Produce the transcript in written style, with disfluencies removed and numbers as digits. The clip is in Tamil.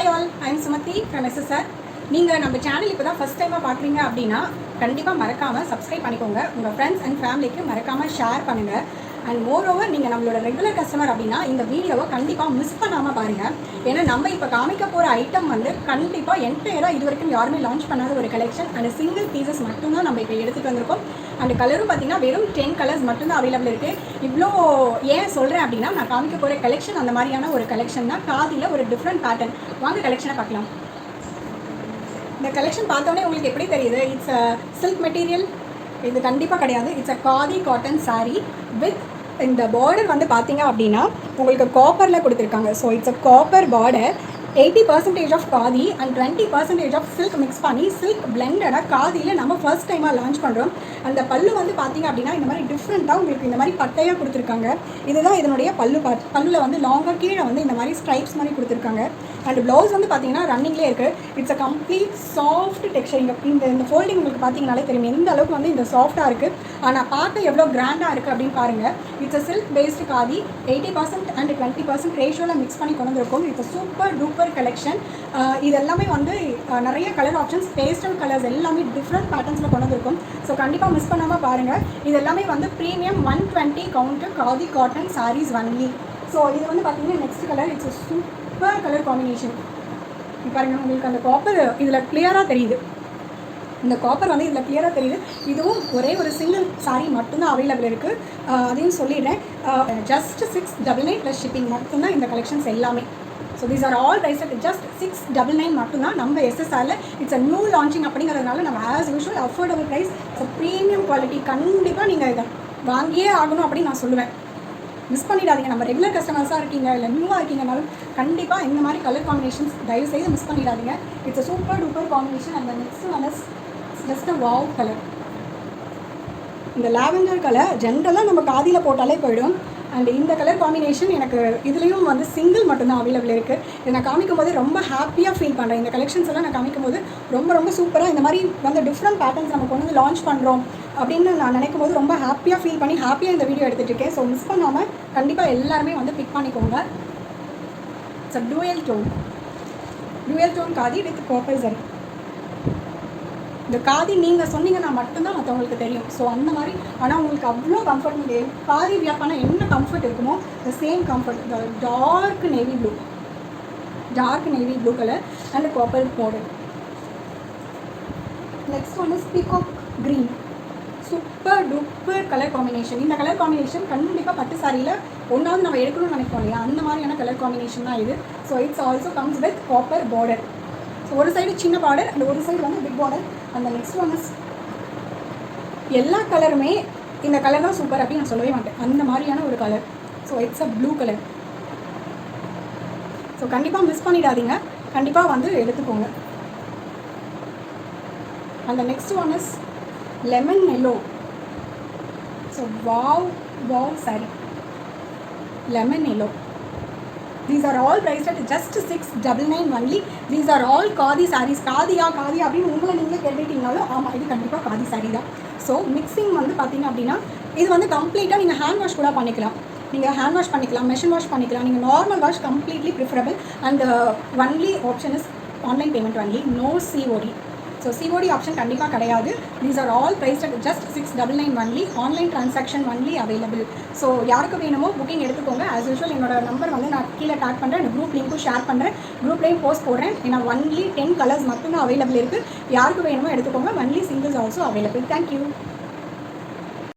Hi all, I am Sumathi from SSR. நீங்கள் நம்ம சேனல் இப்போ தான் ஃபஸ்ட் டைமாக பார்க்குறீங்க அப்படின்னா கண்டிப்பாக மறக்காமல் சப்ஸ்கிரைப் பண்ணிக்கோங்க. உங்கள் ஃப்ரெண்ட்ஸ் அண்ட் ஃபேமிலிக்கு மறக்காமல் ஷேர் பண்ணுங்கள். அண்ட் மோரோவர் நீங்கள் நம்மளோட ரெகுலர் கஸ்டமர் அப்படின்னா இந்த வீடியோவை கண்டிப்பாக மிஸ் பண்ணாமல் பாருங்கள். ஏன்னா நம்ம இப்போ காமிக்க போகிற ஐட்டம் வந்து கண்டிப்பாக என்டையராக இது வரைக்கும் யாருமே லான்ச் பண்ணாத ஒரு கலெக்ஷன். அண்ட் சிங்கிள் பீசஸ் மட்டும்தான் நம்ம இப்போ எடுத்துகிட்டு வந்திருக்கோம். அண்ட் கலரும் பார்த்திங்கன்னா வெறும் 10 கலர்ஸ் மட்டும்தான் அவைலபிள் இருக்குது. இவ்வளோ ஏன் சொல்கிறேன் அப்படின்னா நான் காமிக்க போகிற கலெக்ஷன் அந்த மாதிரியான ஒரு கலெக்ஷன் தான். காதியில் ஒரு டிஃப்ரெண்ட் பேட்டர்ன். வாங்க கலெக்ஷனை பார்க்கலாம். இந்த கலெக்ஷன் பார்த்தோன்னே உங்களுக்கு எப்படி தெரியுது? It's a silk material. இது கண்டிப்பாக கிடையாது. It's a khadi cotton sari with இந்த பார்டர் வந்து பார்த்தீங்க அப்படின்னா உங்களுக்கு காப்பரில் கொடுத்துருக்காங்க. So it's a copper border. 80% of khadi and 20% of silk mix பண்ணி சில்க் பிளெண்டடாக காதியில் நம்ம ஃபர்ஸ்ட் டைமாக லான்ச் பண்ணுறோம். அந்த பல்லு வந்து பார்த்திங்க அப்படின்னா இந்த மாதிரி டிஃப்ரெண்ட்டாக உங்களுக்கு இந்த மாதிரி பட்டையாக கொடுத்துருக்காங்க. இதுதான் இதனுடைய பல்லு பார்ட். பல்லில் வந்து லாங்காக கீழே வந்து இந்த மாதிரி ஸ்ட்ரைப்ஸ் மாதிரி கொடுத்துருக்காங்க. அண்ட் ப்ளவுஸ் வந்து பார்த்தீங்கன்னா ரன்னிங்லேயே இருக்குது. It's a complete soft texture. இந்த ஃபோல்டிங் உங்களுக்கு பார்த்தீங்கனாலே தெரியும் எந்த அளவுக்கு வந்து இந்த சாஃப்ட்டாக இருக்குது. ஆனால் பார்க்க எவ்வளோ கிராண்டாக இருக்குது அப்படின்னு பாருங்கள். It's a silk based khadi. 80% and 20% ரேஷியோவில் மிக்ஸ் பண்ணி கொண்டு வந்திருக்கும். It's a super duper collection. இது எல்லாமே வந்து நிறைய கலர் ஆப்ஷன்ஸ், பேஸ்டல் கலர்ஸ் எல்லாமே டிஃப்ரெண்ட் பேட்டர்ன்ஸில் கொண்டு வந்திருக்கும். ஸோ கண்டிப்பாக மிஸ் பண்ணாமல் பாருங்கள். இது எல்லாமே வந்து premium 120 counter khadi cotton saris only. So இது வந்து பார்த்தீங்கன்னா next colour. It's a super colour combination. பாருங்கள், உங்களுக்கு அந்த காப்பர் இதில் கிளியராக தெரியுது. இந்த காப்பர் வந்து இதில் கிளியராக தெரியுது. இதுவும் ஒரே ஒரு சிங்கிள் சாரீ மட்டும்தான் அவைலபிள் இருக்குது. அதையும் சொல்லிடுறேன். ஜஸ்ட் 699 ப்ளஸ் ஷிப்பிங் மட்டும்தான் இந்த கலெக்ஷன்ஸ் எல்லாமே. So these are all price at just 699 மட்டும்தான் நம்ம எஸ்எஸ்ஆரில். இட்ஸ் அ நியூ லான்ச்சிங் அப்படிங்கிறதுனால நம்ம as usual affordable price. So premium quality. கண்டிப்பாக நீங்கள் இதை வாங்கியே ஆகணும் அப்படின்னு நான் சொல்லுவேன். மிஸ் பண்ணிடாதீங்க. நம்ம ரெகுலர் கஸ்டமர்ஸாக இருக்கீங்க இல்லை நியூவாக இருக்கீங்கனாலும் கண்டிப்பாக இந்த மாதிரி கலர் காம்பினேஷன்ஸ் தயவுசெய்து மிஸ் பண்ணிடாதீங்க. It's a super duper combination. அந்த next one is just a wow colour. இந்த லாவெண்டர் கலர் ஜென்ரலாக நம்ம காதியில் போட்டாலே போயிடும். அண்ட் இந்த கலர் காம்பினேஷன் எனக்கு இதுலேயும் வந்து சிங்கிள் மட்டும்தான் அவைலபிள் இருக்குது. இதை நான் காமிக்கும் போது ரொம்ப ஹாப்பியாக ஃபீல் பண்ணுறேன். இந்த கலெக்ஷன்ஸ் எல்லாம் நான் காமிக்கும் போது ரொம்ப சூப்பராக இந்த மாதிரி வந்து டிஃப்ரெண்ட் பேட்டர்ன்ஸ் நம்ம கொண்டு வந்து லான்ச் பண்ணுறோம் அப்படின்னு நான் நினைக்கும் போது ரொம்ப ஹாப்பியாக ஃபீல் பண்ணி ஹாப்பியாக இந்த வீடியோ எடுத்துகிட்டு இருக்கேன். ஸோ மிஸ் பண்ணாமல் கண்டிப்பாக எல்லாருமே வந்து பிக் பண்ணிக்கோங்க. It's a dual tone khadi with copper சரி. இந்த காதி நீங்கள் சொன்னீங்கன்னா மட்டும்தான் மற்றவங்களுக்கு தெரியும். ஸோ அந்த மாதிரி ஆனால் உங்களுக்கு அவ்வளோ கம்ஃபர்ட். நீங்கள் காதி வியர் பண்ணால் என்ன கம்ஃபர்ட் இருக்குமோ த சேம் கம்ஃபர்ட். இந்த dark navy blue colour and copper model. Next one is peacock green. Super duper colour combination. இந்த கலர் காம்பினேஷன் கண்டிப்பாக பட்டு சாரியில் ஒன்றாவது நம்ம எடுக்கணும்னு நினைப்போம் இல்லையா, அந்த மாதிரியான கலர் காம்பினேஷன் தான் இது. So it's also comes with copper border. So ஒரு சைடு சின்ன பார்டர் அண்ட் ஒரு சைடு வந்து பிக் பார்டர். அந்த நெக்ஸ்ட் ஒன் இஸ் எல்லா கலருமே இந்த கலர் தான் சூப்பர் அப்படின்னு நான் சொல்லவே மாட்டேன். அந்த மாதிரியான ஒரு colour. So it's a blue colour. So கண்டிப்பாக மிஸ் பண்ணிடாதீங்க. கண்டிப்பாக வந்து எடுத்துக்கோங்க. அந்த next one is lemon yellow. So wow sorry lemon yellow. These are all priced at just 699 only. These are all khadi sarees. காதியா அப்படின்னு உங்களை நீங்களே கேட்டுட்டீங்கனாலும் ஆமாம், இது கண்டிப்பாக காதி சாரீ தான். ஸோ மிக்சிங் வந்து பார்த்தீங்க அப்படின்னா இது வந்து கம்ப்ளீட்டாக நீங்கள் ஹேண்ட் வாஷ் கூட பண்ணிக்கலாம். நீங்கள் ஹேண்ட் வாஷ் பண்ணிக்கலாம், மெஷின் வாஷ் பண்ணிக்கலாம். நீங்கள் normal wash completely preferable. And only option is online payment only, no COD. So COD option கண்டிப்பாக கிடையாது. These are all priced at just 699 only. Online transaction only available. So யாருக்கு வேணுமோ புக்கிங் எடுத்துக்கோங்க. ஆஸ் யூஷுவல் என்னோட நம்பர் வந்து நான் கீழே டேக் பண்ணுறேன். இந்த குரூப் லிங்க்கும் ஷேர் பண்ணுறேன். குரூப்லேயும் போஸ்ட் போடுறேன். ஏன்னா ஒன்லி 10 கலர்ஸ் மட்டும்தான் அவைலபிள் இருக்குது. யாருக்கு வேணுமோ எடுத்துக்கோங்க. Only singles also available. Thank you.